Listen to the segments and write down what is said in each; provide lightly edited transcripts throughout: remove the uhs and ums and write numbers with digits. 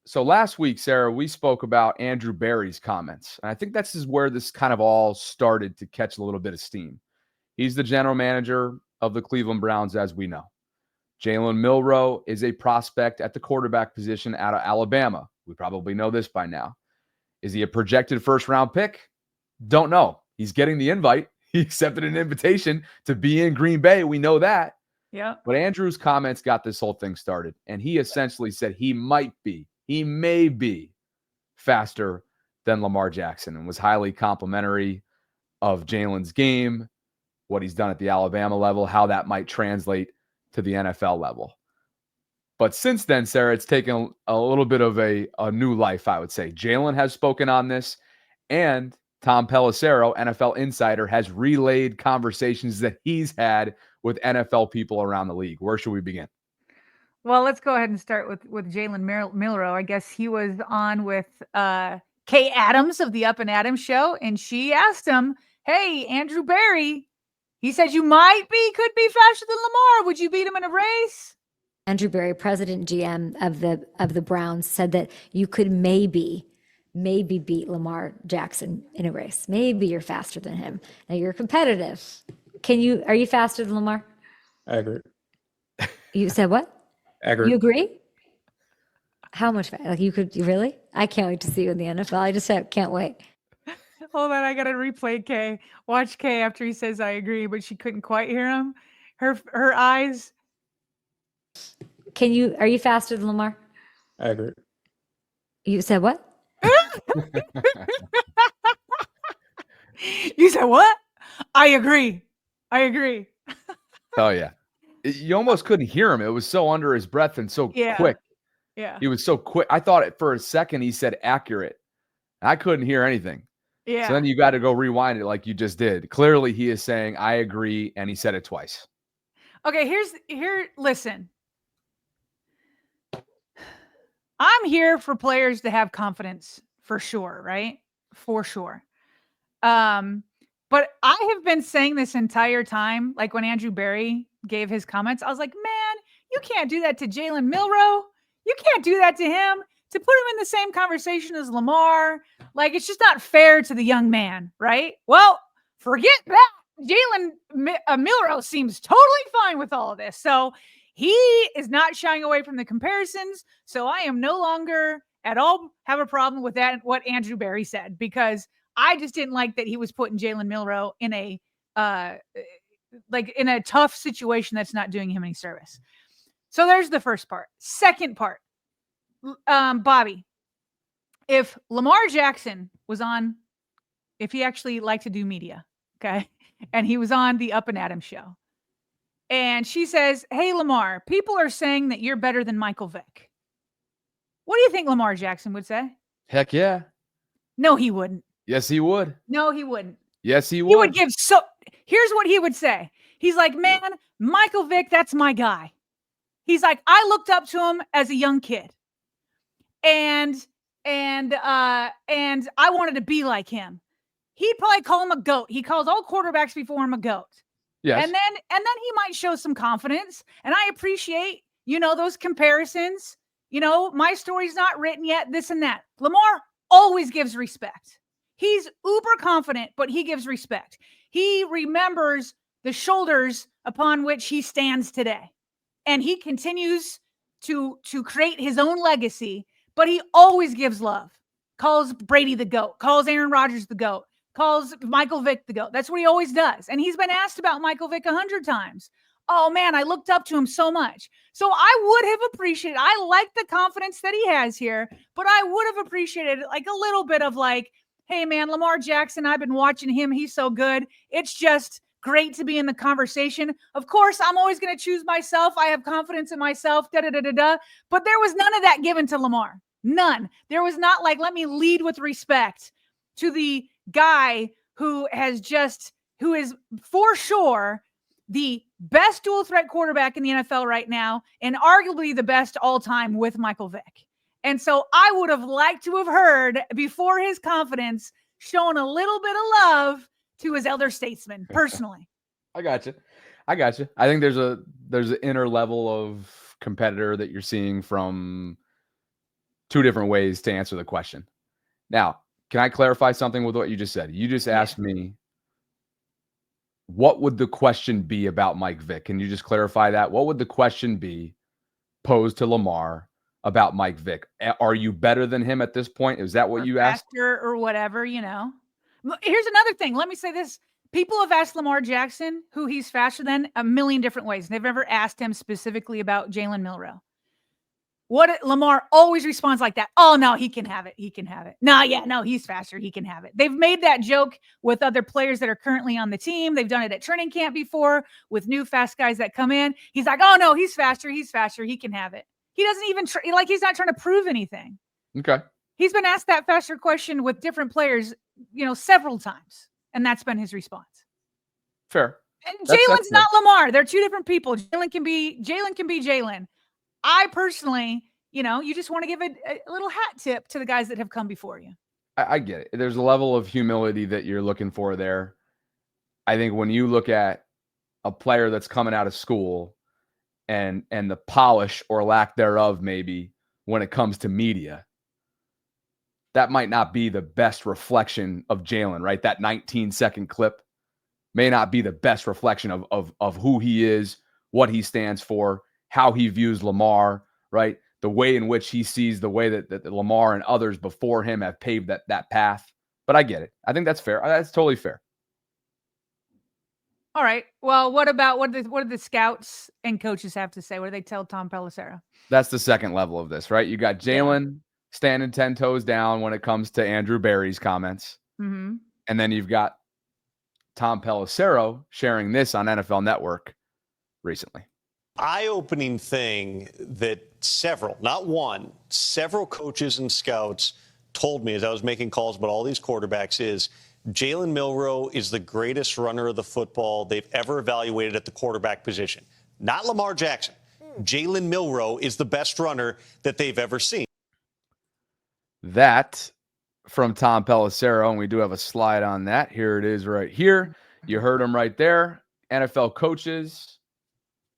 So last week, Sarah, we spoke about Andrew Berry's comments. And I think this is where this kind of all started to catch a little bit of steam. He's the general manager of the Cleveland Browns, as we know. Jaylen Miller is a prospect at the quarterback position out of Alabama. We probably know this by now. Is he a projected first-round pick? Don't know. He's getting the invite. He accepted an invitation to be in Green Bay. We know that. Yeah. But Andrew's comments got this whole thing started. And he essentially said he may be faster than Lamar Jackson, and was highly complimentary of Jaylen's game, what he's done at the Alabama level, how that might translate to the NFL level. But since then, Sarah, it's taken a little bit of a new life, I would say. Jaylen has spoken on this, and Tom Pelisero, NFL insider, has relayed conversations that he's had with NFL people around the league. Where should we begin? Well, let's go ahead and start with Jaylen Miller. I guess he was on with Kay Adams of the Up and Adams show, and she asked him, hey, Andrew Berry, he said you could be faster than Lamar. Would you beat him in a race? Andrew Berry, president GM of the Browns, said that you could maybe beat Lamar Jackson in a race. Maybe you're faster than him. Now you're competitive. Are you faster than Lamar? I agree. You said what? I agree. You agree? How much? Like you really? I can't wait to see you in the NFL. I just can't wait. Hold on, I gotta replay Kay. Watch Kay after he says I agree, but she couldn't quite hear him. Her eyes. Are you faster than Lamar? I agree. You said what? You said what? I agree. Oh, yeah. You almost couldn't hear him. It was so under his breath and so quick. Yeah. He was so quick. I thought for a second he said accurate. I couldn't hear anything. Yeah. So then you got to go rewind it like you just did. Clearly he is saying, I agree, and he said it twice. Okay, listen. I'm here for players to have confidence for sure, right? For sure. But I have been saying this entire time, like when Andrew Berry gave his comments, I was like, man, you can't do that to Jaylen Miller. You can't do that to him. To put him in the same conversation as Lamar, like it's just not fair to the young man, right? Well, forget that. Jaylen Miller seems totally fine with all of this. So he is not shying away from the comparisons. So I am no longer at all have a problem with that, what Andrew Berry said, because I just didn't like that he was putting Jaylen Miller in a tough situation that's not doing him any service. So there's the first part. Second part, Bobby, if Lamar Jackson was on, if he actually liked to do media, okay, and he was on the Up and Adams show, and she says, hey, Lamar, people are saying that you're better than Michael Vick. What do you think Lamar Jackson would say? Heck yeah. No, he wouldn't. Yes, he would. No, he wouldn't. Yes, he would. He would give here's what he would say. He's like, man, Michael Vick, that's my guy. He's like, I looked up to him as a young kid. And I wanted to be like him. He'd probably call him a goat. He calls all quarterbacks before him a goat. Yes. And then he might show some confidence. And I appreciate, those comparisons. My story's not written yet, this and that. Lamar always gives respect. He's uber confident, but he gives respect. He remembers the shoulders upon which he stands today. And he continues to create his own legacy, but he always gives love. Calls Brady the GOAT, calls Aaron Rodgers the GOAT, calls Michael Vick the GOAT. That's what he always does. And he's been asked about Michael Vick 100 times. Oh man, I looked up to him so much. So I would have appreciated, I like the confidence that he has here, but I would have appreciated like a little bit of like, hey man, Lamar Jackson, I've been watching him. He's so good. It's just great to be in the conversation. Of course, I'm always going to choose myself. I have confidence in myself, but there was none of that given to Lamar. None. There was not like, let me lead with respect to the guy who is for sure the best dual threat quarterback in the NFL right now, and arguably the best all time with Michael Vick. And so I would have liked to have heard before his confidence shown a little bit of love to his elder statesman personally. I got you. I think there's an inner level of competitor that you're seeing from two different ways to answer the question. Now, can I clarify something with what you just said? You just asked me, what would the question be about Mike Vick? Can you just clarify that? What would the question be posed to Lamar about Mike Vick? Are you better than him at this point? Is that what you asked? Faster or whatever, you know. Here's another thing. Let me say this. People have asked Lamar Jackson who he's faster than a million different ways. They've never asked him specifically about Jaylen Miller. Lamar always responds like that. Oh, no, he can have it. He can have it. No, he's faster. He can have it. They've made that joke with other players that are currently on the team. They've done it at training camp before with new fast guys that come in. He's like, oh, no, he's faster. He's faster. He can have it. He doesn't even he's not trying to prove anything. Okay. He's been asked that faster question with different players, several times. And that's been his response. Fair. And Jalen's not Lamar. They're two different people. Jaylen can be Jaylen. I personally, you just want to give a little hat tip to the guys that have come before you. I get it. There's a level of humility that you're looking for there. I think when you look at a player that's coming out of school and the polish or lack thereof, maybe when it comes to media, that might not be the best reflection of Jaylen, right? That 19-second clip may not be the best reflection of who he is, what he stands for, how he views Lamar, right? The way in which he sees the way that Lamar and others before him have paved that path. But I get it. I think that's fair. That's totally fair. All right. Well, what did the scouts and coaches have to say? What do they tell Tom Pelisero? That's the second level of this, right? You got Jaylen standing 10 toes down when it comes to Andrew Berry's comments. Mm-hmm. And then you've got Tom Pelisero sharing this on NFL Network recently. Eye-opening thing that several coaches and scouts told me as I was making calls about all these quarterbacks is Jaylen Miller is the greatest runner of the football they've ever evaluated at the quarterback position. Not Lamar Jackson. Jaylen Miller is the best runner that they've ever seen. That from Tom Pelisero, and we do have a slide on that. Here it is right here. You heard him right there. NFL coaches,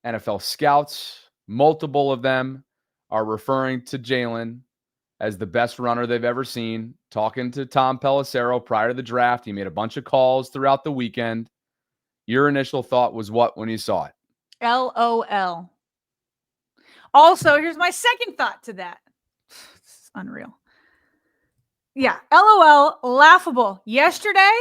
NFL scouts, multiple of them are referring to Jaylen as the best runner they've ever seen. Talking to Tom Pelisero prior to the draft, he made a bunch of calls throughout the weekend. Your initial thought was what when you saw it? LOL. Also, here's my second thought to that. It's unreal. Yeah, LOL, laughable. Yesterday,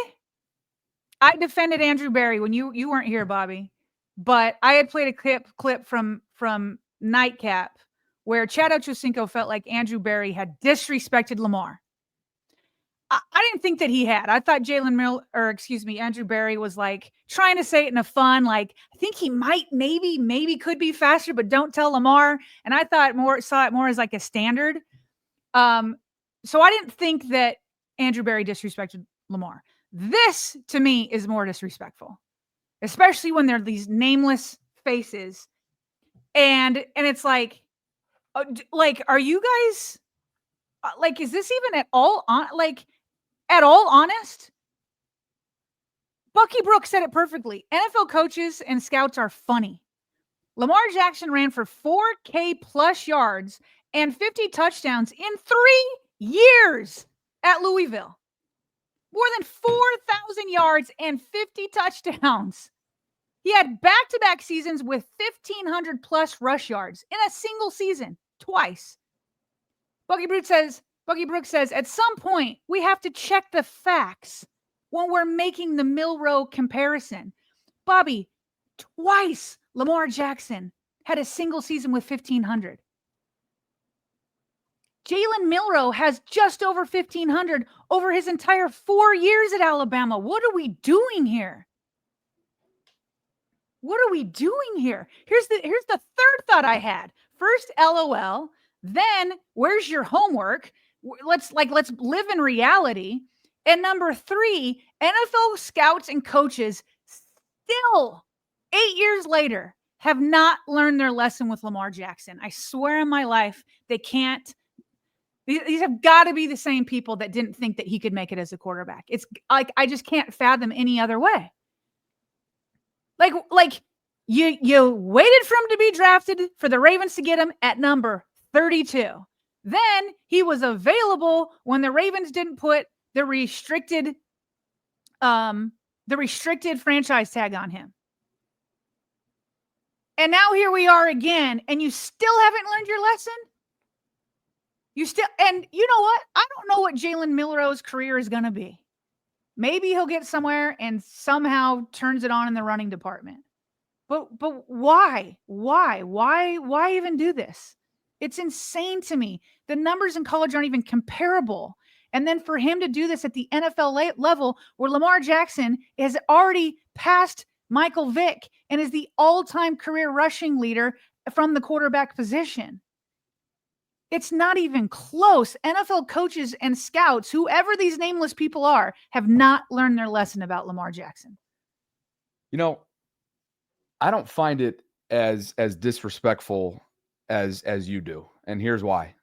I defended Andrew Berry when you weren't here, Bobby. But I had played a clip from Nightcap where Chad Ochocinco felt like Andrew Berry had disrespected Lamar. I didn't think that he had. I thought Andrew Berry was like trying to say it in a fun, like, I think he might, maybe could be faster, but don't tell Lamar. And I saw it more as like a standard. So I didn't think that Andrew Berry disrespected Lamar. This to me is more disrespectful, especially when they're these nameless faces. And it's like, are you guys is this even at all honest? Bucky Brooks said it perfectly. NFL coaches and scouts are funny. Lamar Jackson ran for 4K plus yards and 50 touchdowns in 3 years at Louisville. More than 4,000 yards and 50 touchdowns. He had back-to-back seasons with 1,500 plus rush yards in a single season, twice. Bucky Brooks says, at some point, we have to check the facts when we're making the Milroe comparison. Bobby, twice Lamar Jackson had a single season with 1,500. Jaylen Miller has just over 1,500 over his entire 4 years at Alabama. What are we doing here? What are we doing here? Here's the third thought I had. First, LOL. Then, where's your homework? Let's live in reality. And number 3, NFL scouts and coaches still 8 years later have not learned their lesson with Lamar Jackson. I swear on my life, they can't. These have got to be the same people that didn't think that he could make it as a quarterback. It's like, I just can't fathom any other way. Like you waited for him to be drafted, for the Ravens to get him at number 32. Then he was available when the Ravens didn't put the restricted franchise tag on him. And now here we are again, and you still haven't learned your lesson? And you know what? I don't know what Jaylen Miller's career is going to be. Maybe he'll get somewhere and somehow turns it on in the running department. But why? Why even do this? It's insane to me. The numbers in college aren't even comparable. And then for him to do this at the NFL level, where Lamar Jackson has already passed Michael Vick and is the all-time career rushing leader from the quarterback position. It's not even close. NFL coaches and scouts, whoever these nameless people are, have not learned their lesson about Lamar Jackson. You know, I don't find it as disrespectful as you do. And here's why.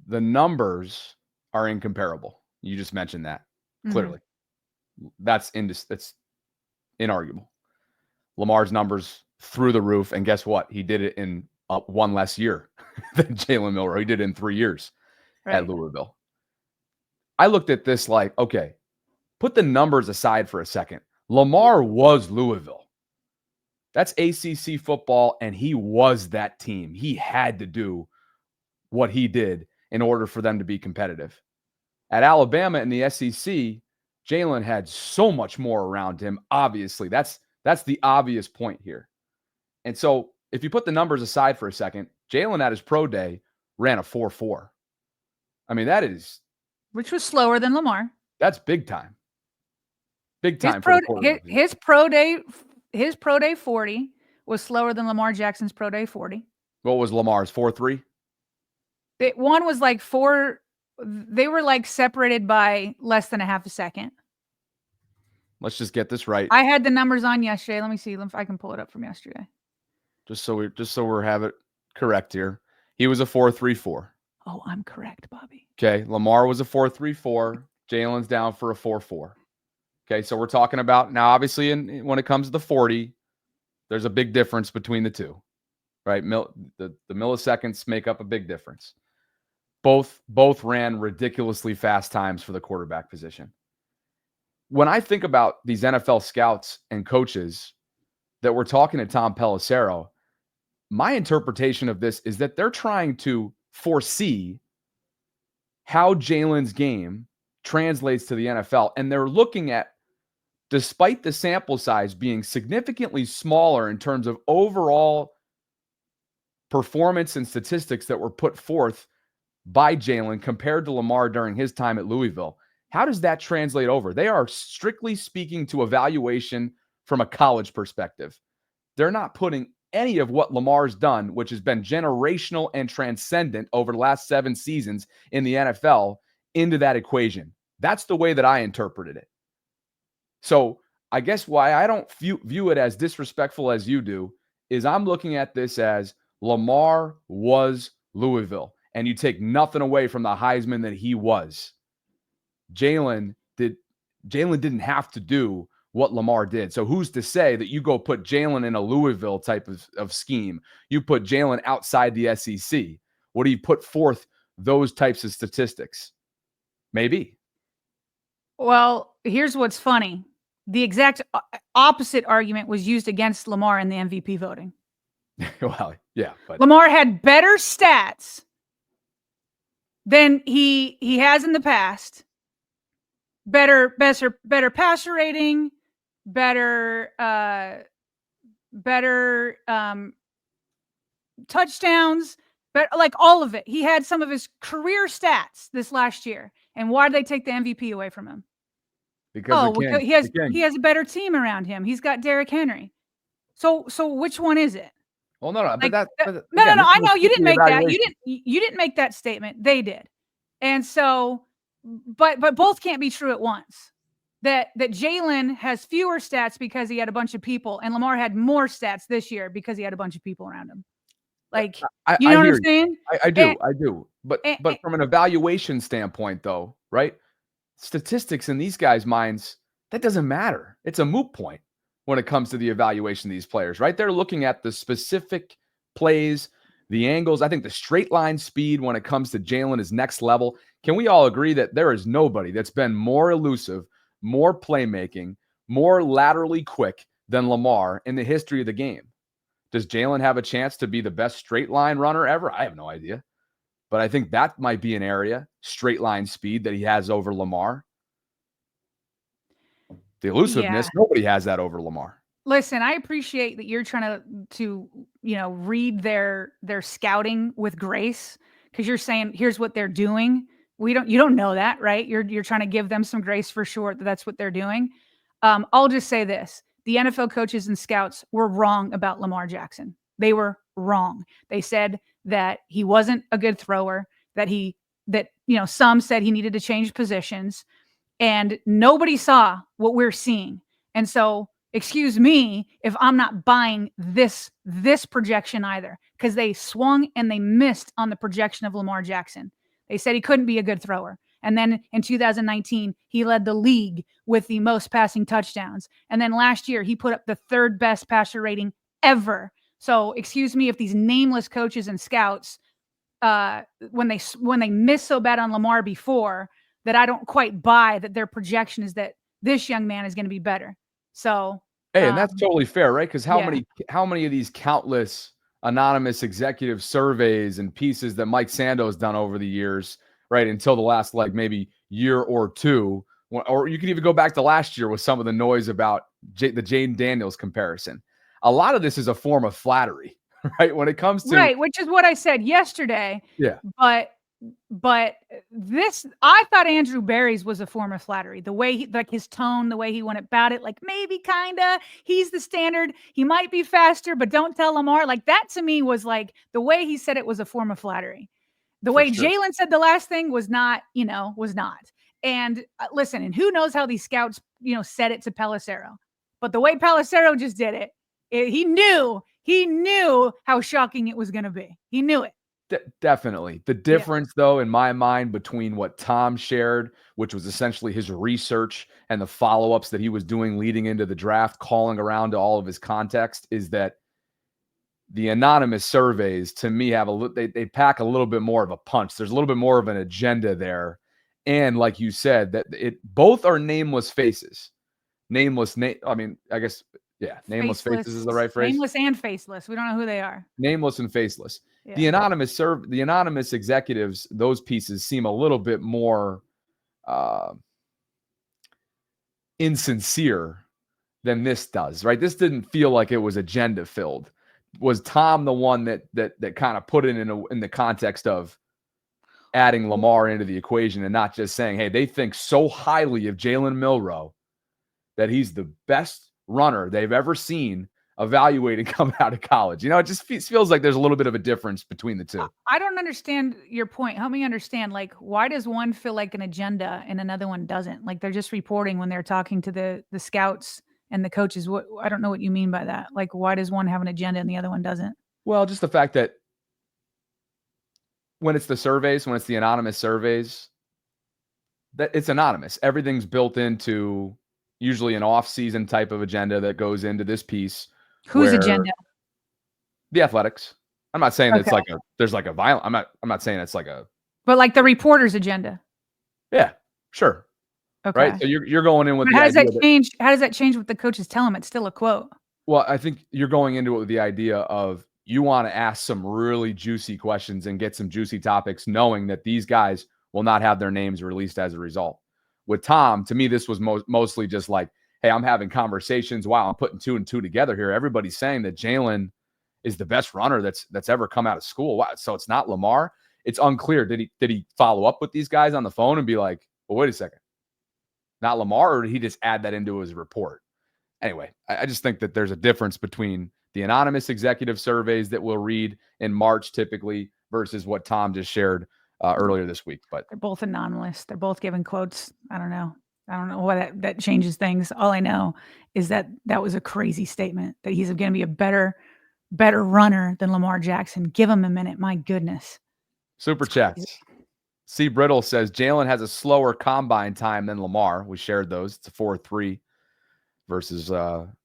The numbers are incomparable. You just mentioned that clearly. That's inarguable. Lamar's numbers through the roof. And guess what? He did it in one less year than Jaylen Miller. He did it in 3 years at Louisville. I looked at this like, okay, put the numbers aside for a second. Lamar was Louisville. That's ACC football, and he was that team. He had to do what he did in order for them to be competitive. At Alabama in the SEC, Jaylen had so much more around him. Obviously, that's the obvious point here. And so if you put the numbers aside for a second, Jaylen at his pro day ran a 4.4. I mean, which was slower than Lamar. That's big time. Big time. His pro day 40 was slower than Lamar Jackson's pro day 40. What was Lamar's 4.3? One was like 4. They were like separated by less than a half a second. Let's just get this right. I had the numbers on yesterday. Let me see if I can pull it up from yesterday. Just so we have it correct here. He was a 4.34. Oh, I'm correct, Bobby. Okay. Lamar was a 4.34. Jaylen's down for a 4.4. Okay. So we're talking about now, obviously, when it comes to the 40, there's a big difference between the two, right? The milliseconds make up a big difference. Both ran ridiculously fast times for the quarterback position. When I think about these NFL scouts and coaches that were talking to Tom Pelisero, my interpretation of this is that they're trying to foresee how Jaylen's game translates to the NFL. And they're looking at, despite the sample size being significantly smaller in terms of overall performance and statistics that were put forth by Jaylen compared to Lamar during his time at Louisville, how does that translate over? They are strictly speaking to evaluation from a college perspective. They're not putting any of what Lamar's done, which has been generational and transcendent over the last 7 seasons in the NFL, into that equation. That's the way that I interpreted it. So I guess why I don't view it as disrespectful as you do is I'm looking at this as Lamar was Louisville, and you take nothing away from the Heisman that he was. Jaylen didn't have to do what Lamar did. So who's to say that you go put Jaylen in a Louisville type of scheme? You put Jaylen outside the SEC. What do you put forth those types of statistics? Maybe. Well, here's what's funny. The exact opposite argument was used against Lamar in the MVP voting. Well, yeah. But Lamar had better stats than he has in the past. Better passer rating, better touchdowns, but like all of it. He had some of his career stats this last year. And why did they take the MVP away from him? Because he has a better team around him. He's got Derrick Henry. So which one is it? Well, no. Like, no. I know you didn't make that. You didn't make that statement. They did. And so, but both can't be true at once. That Jaylen has fewer stats because he had a bunch of people, and Lamar had more stats this year because he had a bunch of people around him. Like, you know what I'm saying? I do. But from an evaluation standpoint, though, right? Statistics in these guys' minds, that doesn't matter. It's a moot point when it comes to the evaluation of these players, right? They're looking at the specific plays the angles. I think the straight line speed when it comes to Jaylen is next level. Can we all agree that there is nobody that's been more elusive, more playmaking, more laterally quick than Lamar in the history of the game? Does Jaylen have a chance to be the best straight line runner ever? I have no idea. But I think that might be an area, straight line speed, that he has over Lamar. The elusiveness, nobody has that over Lamar. Listen, I appreciate that you're trying to read their scouting with grace, because you're saying here's what they're doing. You don't know that, right? You're trying to give them some grace for sure that that's what they're doing. I'll just say this: the NFL coaches and scouts were wrong about Lamar Jackson. They were wrong. They said that he wasn't a good thrower, that some said he needed to change positions, and nobody saw what we're seeing. And so, excuse me if I'm not buying this projection either, because they swung and they missed on the projection of Lamar Jackson. They said he couldn't be a good thrower. And then in 2019, he led the league with the most passing touchdowns. And then last year, he put up the third best passer rating ever. So excuse me if these nameless coaches and scouts, when they miss so bad on Lamar before, that I don't quite buy that their projection is that this young man is going to be better. So, hey, and that's totally fair, right? Because how many of these countless anonymous executive surveys and pieces that Mike Sando's done over the years, right, until the last maybe year or two, or you can even go back to last year with some of the noise about the Jaden Daniels comparison. A lot of this is a form of flattery, right? When it comes to right, which is what I said yesterday. Yeah, but this, I thought Andrew Berry's was a form of flattery. The way his tone, the way he went about it, maybe kinda, he's the standard. He might be faster, but don't tell Lamar. That to me was the way he said it was a form of flattery. The way Jaylen said the last thing was not, was not. And listen, and who knows how these scouts, said it to Pelisero. But the way Pelisero just did it, he knew how shocking it was going to be. He knew it. Definitely. The difference, though, in my mind, between what Tom shared, which was essentially his research and the follow-ups that he was doing leading into the draft, calling around to all of his context, is that the anonymous surveys, to me, they pack a little bit more of a punch. There's a little bit more of an agenda there. And like you said, that both are nameless faces. Nameless faces is the right phrase. Nameless and faceless. We don't know who they are. Nameless and faceless. Yeah. The anonymous executives, those pieces seem a little bit more insincere than this does, right? This didn't feel like it was agenda filled. Was Tom the one that kind of put it in the context of adding Lamar into the equation and not just saying, hey, they think so highly of Jaylen Miller that he's the best runner they've ever seen evaluated coming out of college. It just feels like there's a little bit of a difference between the two. I don't understand your point. Help me understand, why does one feel like an agenda and another one doesn't? They're just reporting when they're talking to the scouts and the coaches. I don't know what you mean by that. Why does one have an agenda and the other one doesn't? Well, just the fact that when it's the anonymous surveys, that it's anonymous. Everything's built into usually an off-season type of agenda that goes into this piece. Whose agenda? The Athletics. I'm not saying that there's a violent. I'm not saying it's But the reporter's agenda. Yeah, sure. Okay. Right. So you're going in with. How does that change? How does that change what the coaches tell them? It's still a quote. Well, I think you're going into it with the idea of you want to ask some really juicy questions and get some juicy topics, knowing that these guys will not have their names released as a result. With Tom, to me, this was mostly just hey, I'm having conversations. Wow, I'm putting 2 and 2 together here. Everybody's saying that Jaylen is the best runner that's ever come out of school. Wow, so it's not Lamar. It's unclear. Did he follow up with these guys on the phone and be like, well, wait a second, not Lamar, or did he just add that into his report? Anyway, I just think that there's a difference between the anonymous executive surveys that we'll read in March typically versus what Tom just shared earlier this week. But they're both anonymous. They're both giving quotes. I don't know why that changes things. All I know is that was a crazy statement, that he's going to be a better runner than Lamar Jackson. Give him a minute. My goodness. Super chats. C. Brittle says Jaylen has a slower combine time than Lamar. We shared those. It's a 4.3 versus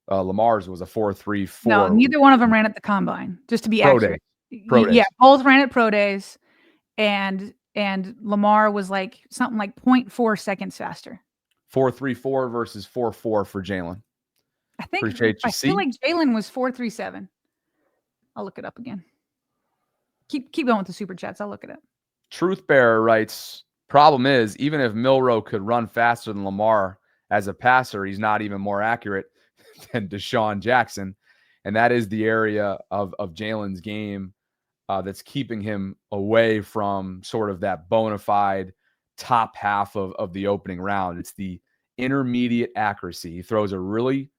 Lamar's was a 4.34. No, neither one of them ran at the combine, just to be accurate. Pro days. Yeah, both ran at pro days, and Lamar was like something like 0.4 seconds faster. 4.34 versus 4.4 for Jaylen. I think Appreciate you, I feel like Jaylen was 4.37. I'll look it up again. Keep going with the super chats. I'll look it up. Truth Bearer writes, problem is, even if Milroe could run faster than Lamar as a passer, he's not even more accurate than Deshaun Jackson. And that is the area of Jalen's game that's keeping him away from sort of that bona fide top half of the opening round. It's the intermediate accuracy. He throws a really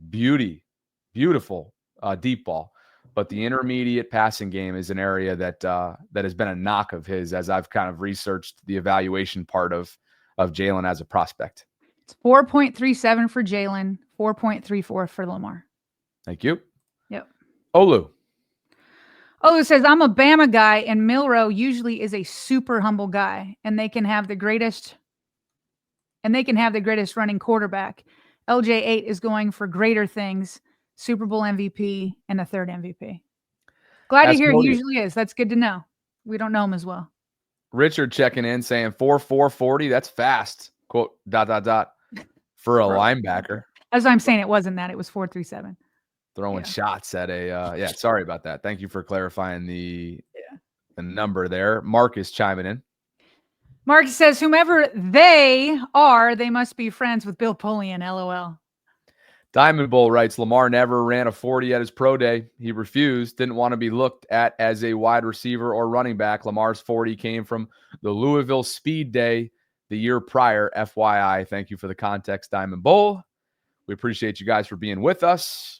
beautiful deep ball. But the intermediate passing game is an area that has been a knock of his as I've kind of researched the evaluation part of Jaylen as a prospect. It's 4.37 for Jaylen, 4.34 for Lamar. Thank you. Yep. Olu says, I'm a Bama guy, and Milroe usually is a super humble guy, and they can have the greatest running quarterback. LJ8 is going for greater things. Super Bowl MVP and a third MVP. Glad to hear it usually is. That's good to know. We don't know him as well. Richard checking in saying 4.40. That's fast. Quote, ... for a linebacker. As I'm saying, it wasn't that. It was 4.37. Throwing shots at a sorry about that. Thank you for clarifying the number there. Marcus chiming in. Marcus says, whomever they are, they must be friends with Bill Polian. LOL. Diamond Bull writes, Lamar never ran a 40 at his pro day. He refused, didn't want to be looked at as a wide receiver or running back. Lamar's 40 came from the Louisville Speed Day the year prior. FYI, thank you for the context, Diamond Bull. We appreciate you guys for being with us.